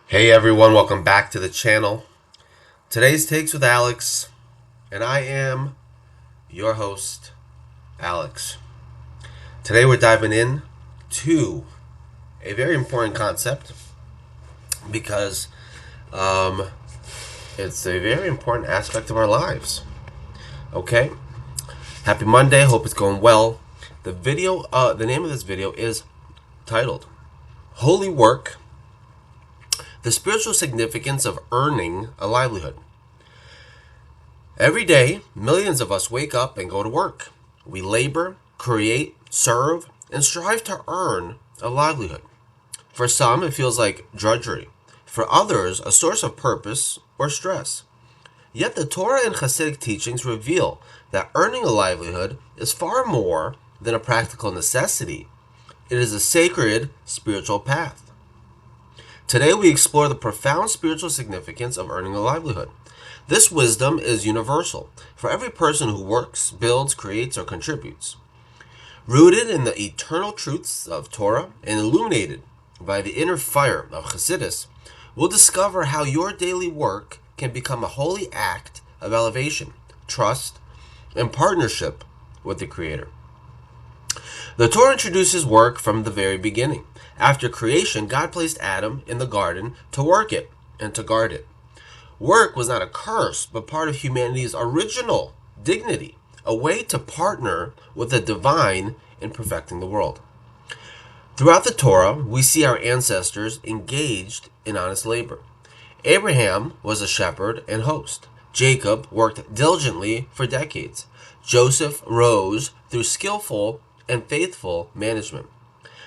Hey everyone, welcome back to the channel. Today's Takes with Alex, and I am your host, Alex. Today we're diving in to a very important concept because um, it's a very important aspect of our lives. Okay? Happy Monday, hope it's going well. The name of this video is titled Holy Work, the Spiritual Significance of Earning a Livelihood. Every day, millions of us wake up and go to work. We labor, create, serve, and strive to earn a livelihood. For some, it feels like drudgery. For others, a source of purpose or stress. Yet the Torah and Hasidic teachings reveal that earning a livelihood is far more than a practical necessity. It is a sacred spiritual path. Today we explore the profound spiritual significance of earning a livelihood. This wisdom is universal for every person who works, builds, creates, or contributes. Rooted in the eternal truths of Torah and illuminated by the inner fire of Chassidus, we'll discover how your daily work can become a holy act of elevation, trust, and partnership with the Creator. The Torah introduces work from the very beginning. After creation, God placed Adam in the garden to work it and to guard it. Work was not a curse, but part of humanity's original dignity, a way to partner with the divine in perfecting the world. Throughout the Torah, we see our ancestors engaged in honest labor. Abraham was a shepherd and host. Jacob worked diligently for decades. Joseph rose through skillful and faithful management.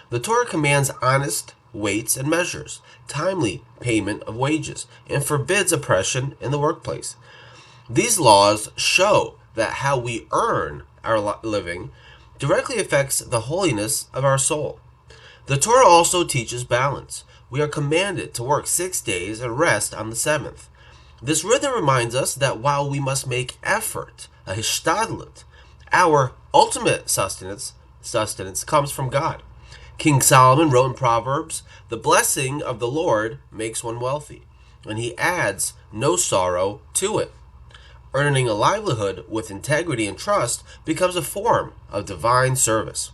The Torah commands honest weights and measures, timely payment of wages, and forbids oppression in the workplace. These laws show that how we earn our living directly affects the holiness of our soul. The Torah also teaches balance. We are commanded to work 6 days and rest on the seventh. This rhythm reminds us that while we must make effort, a hishtadlut, our ultimate sustenance comes from God. King Solomon wrote in Proverbs, "The blessing of the Lord makes one wealthy, and he adds no sorrow to it." Earning a livelihood with integrity and trust becomes a form of divine service.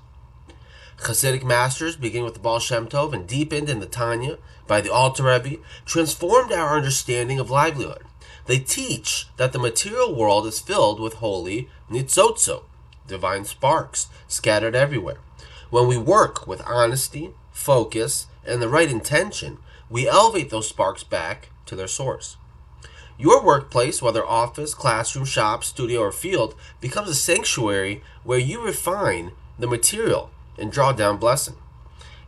Hasidic masters, beginning with the Baal Shem Tov and deepened in the Tanya by the Alter Rebbe, transformed our understanding of livelihood. They teach that the material world is filled with holy nitzotzo, divine sparks, scattered everywhere. When we work with honesty, focus, and the right intention, we elevate those sparks back to their source. Your workplace, whether office, classroom, shop, studio, or field, becomes a sanctuary where you refine the material and draw down blessing.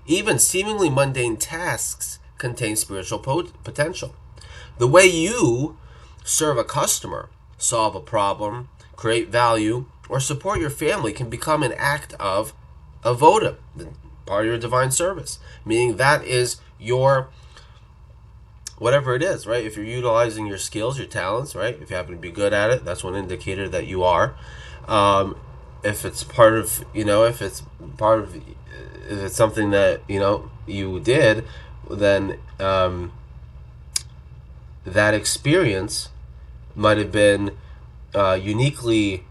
Even seemingly mundane tasks contain spiritual potential. The way you serve a customer, solve a problem, create value, or support your family can become an act of avoda, part of your divine service, meaning that is your whatever it is, right? If you're utilizing your skills, your talents, right? If you happen to be good at it, that's one indicator that you are. If it's part of, if it's something that you did, then that experience might have been uniquely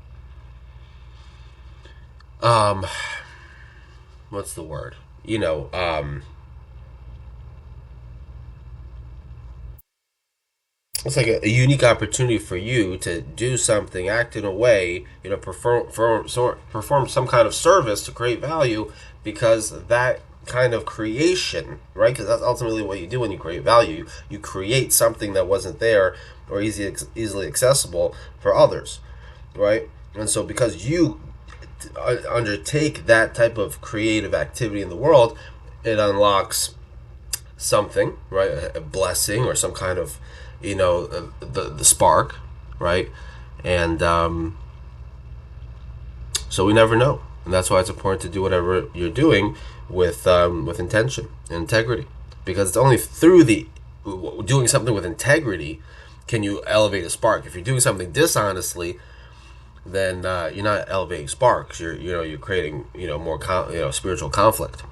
what's the word? It's like a unique opportunity for you to do something, act in a way, perform some kind of service to create value, because that kind of creation, right? Because that's ultimately what you do when you create value. You create something that wasn't there or easily accessible for others, right? And so because you undertake that type of creative activity in the world, it unlocks something, right? A blessing or some kind of, the spark, right? And so we never know, and that's why it's important to do whatever you're doing with intention and integrity, because it's only through the doing something with integrity can you elevate a spark. If you're doing something dishonestly, then you're not elevating sparks. You're creating more spiritual conflict.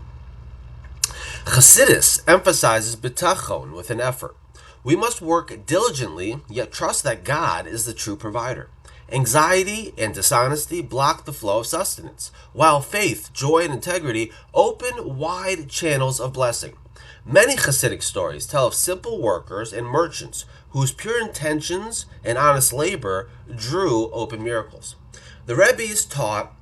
Chassidus emphasizes bitachon with an effort. We must work diligently, yet trust that God is the true provider. Anxiety and dishonesty block the flow of sustenance, while faith, joy, and integrity open wide channels of blessing. Many Hasidic stories tell of simple workers and merchants whose pure intentions and honest labor drew open miracles. The Rebbe's taught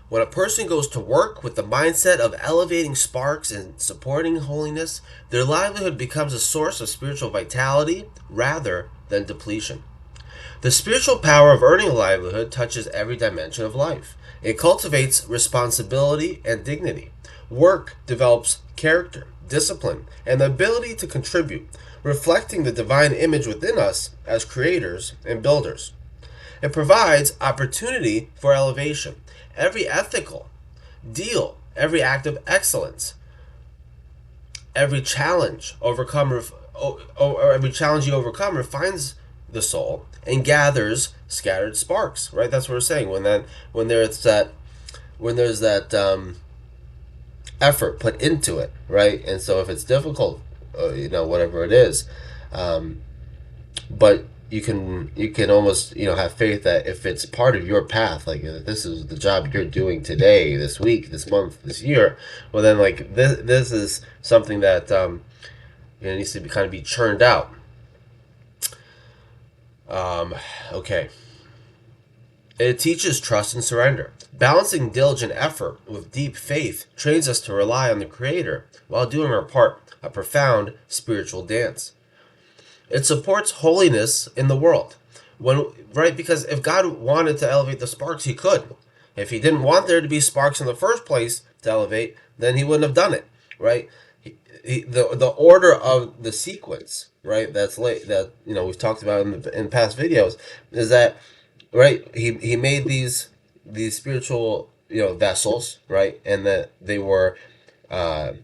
when a person goes to work with the mindset of elevating sparks and supporting holiness, their livelihood becomes a source of spiritual vitality rather than depletion. The spiritual power of earning a livelihood touches every dimension of life. It cultivates responsibility and dignity. Work develops character, discipline, and the ability to contribute, reflecting the divine image within us as creators and builders. It provides opportunity for elevation. Every ethical deal, every act of excellence, every challenge every challenge you overcome refines the soul and gathers scattered sparks. Right, that's what we're saying. When there's that effort put into it, right? And so if it's difficult, whatever it is, but you can almost have faith that if it's part of your path, like this is the job you're doing today, this week, this month, this year, well then like this is something that needs to be churned out. Okay. It teaches trust and surrender. Balancing diligent effort with deep faith trains us to rely on the Creator while doing our part, a profound spiritual dance. It supports holiness in the world. Because if God wanted to elevate the sparks, he could. If he didn't want there to be sparks in the first place to elevate, then he wouldn't have done it, right? The order of the sequence, right? That's that we've talked about in past videos, is that right? He made these spiritual vessels, right? And that they were not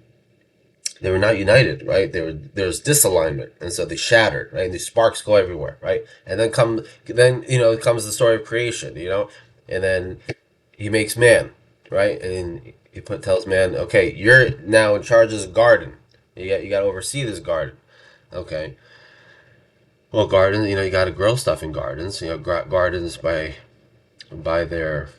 united, right? There's disalignment, and so they shattered, right? And these sparks go everywhere, right? And then comes the story of creation, and then he makes man, right? And he tells man, okay, you're now in charge of this garden. You got to oversee this garden, okay? Well, gardens, you got to grow stuff in gardens. Gardens by their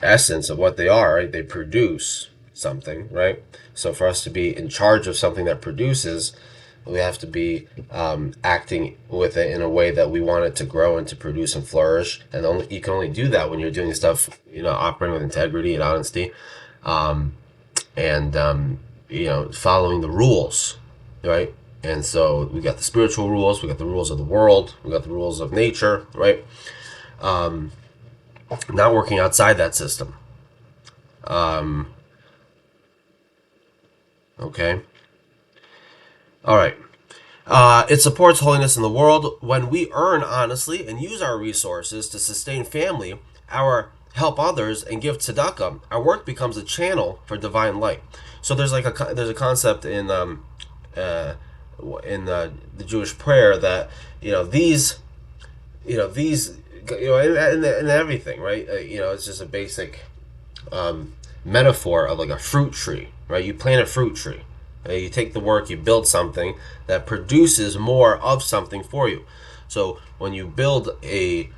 essence of what they are, right? They produce something, right? So for us to be in charge of something that produces, we have to be acting with it in a way that we want it to grow and to produce and flourish. And you can only do that when you're doing stuff, operating with integrity and honesty, and following the rules, right? And so we got the spiritual rules, we got the rules of the world, we got the rules of nature, right? Not working outside that system. Okay. All right. It supports holiness in the world. When we earn honestly and use our resources to sustain family, help others, and give tzedakah, our work becomes a channel for divine light. So there's a concept in the Jewish prayer that and everything, right? It's just a basic metaphor of like a fruit tree, right? You plant a fruit tree. You take the work, you build something that produces more of something for you. So when you build when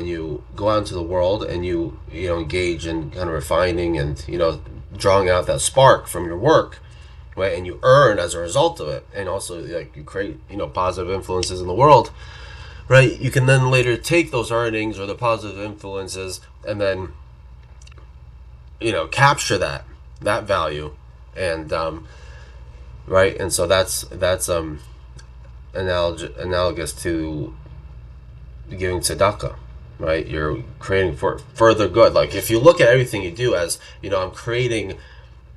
you go out into the world and you engage in kind of refining and drawing out that spark from your work, right? And you earn as a result of it, and also like you create positive influences in the world, right? You can then later take those earnings or the positive influences and then capture that value, and right, and so that's analogous to giving tzedakah, right? You're creating for further good. Like if you look at everything you do as I'm creating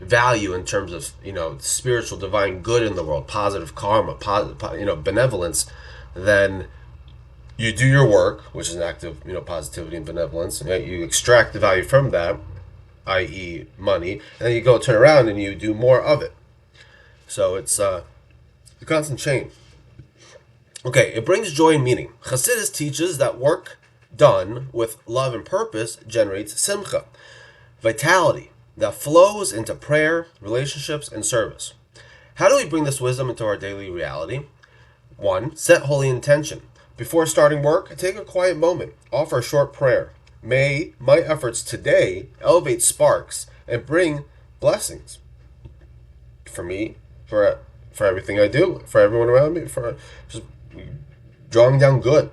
value in terms of spiritual divine good in the world, positive karma, benevolence, then you do your work, which is an act of positivity and benevolence, right? You extract the value from that, i.e. money, and then you go turn around and you do more of it. So it's a constant chain. Okay, it brings joy and meaning. Chassidus teaches that work done with love and purpose generates simcha, vitality, that flows into prayer, relationships, and service. How do we bring this wisdom into our daily reality? 1. Set holy intention. Before starting work, take a quiet moment. Offer a short prayer. May my efforts today elevate sparks and bring blessings for me, for everything I do, for everyone around me, for just drawing down good.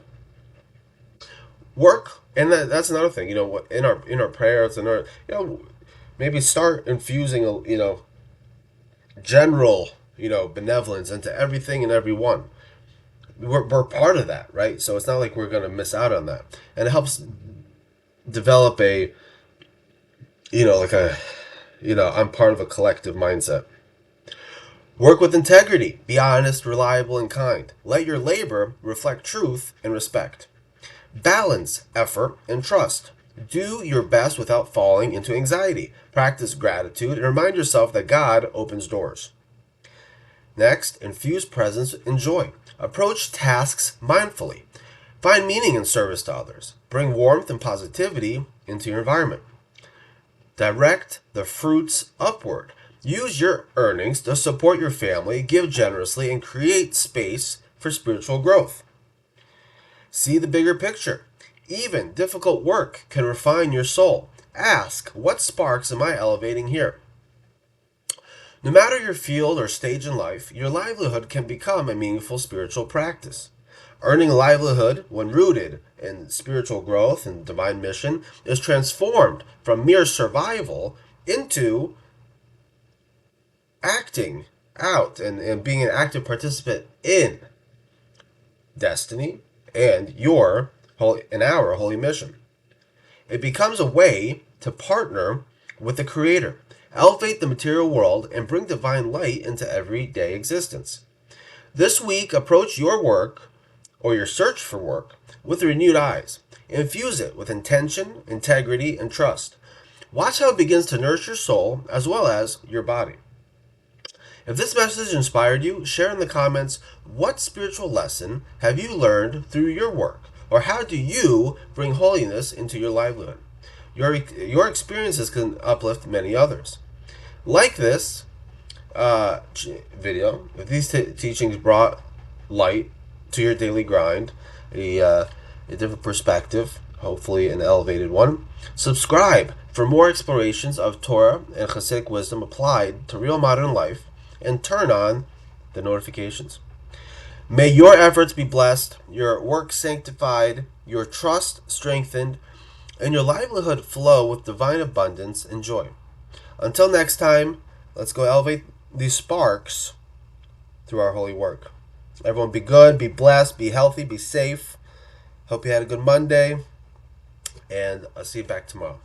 Work, and that's another thing. In our prayers and our maybe start infusing general benevolence into everything and everyone. We're part of that, right? So it's not like we're going to miss out on that, and it helps develop a like a I'm part of a collective mindset. Work with integrity. Be honest, reliable, and kind. Let your labor reflect truth and respect. Balance effort and trust. Do your best without falling into anxiety. Practice gratitude and remind yourself that God opens doors. Next, infuse presence and joy. Approach tasks mindfully. Find meaning in service to others. Bring warmth and positivity into your environment. Direct the fruits upward. Use your earnings to support your family, give generously, and create space for spiritual growth. See the bigger picture. Even difficult work can refine your soul. Ask, what sparks am I elevating here? No matter your field or stage in life, your livelihood can become a meaningful spiritual practice. Earning a livelihood, when rooted in spiritual growth and divine mission, is transformed from mere survival into acting out and being an active participant in destiny and our holy mission. It becomes a way to partner with the Creator, elevate the material world, and bring divine light into everyday existence. This week, approach your work or your search for work with renewed eyes. Infuse it with intention, integrity, and trust. Watch how it begins to nourish your soul as well as your body. If this message inspired you, share in the comments what spiritual lesson have you learned through your work, or how do you bring holiness into your livelihood? Your experiences can uplift many others. Like this video, if these teachings brought light to your daily grind, a different perspective, hopefully an elevated one, subscribe for more explorations of Torah and Hasidic wisdom applied to real modern life, and turn on the notifications. May your efforts be blessed, your work sanctified, your trust strengthened, and your livelihood flow with divine abundance and joy. Until next time, let's go elevate these sparks through our holy work. Everyone be good, be blessed, be healthy, be safe. Hope you had a good Monday, and I'll see you back tomorrow.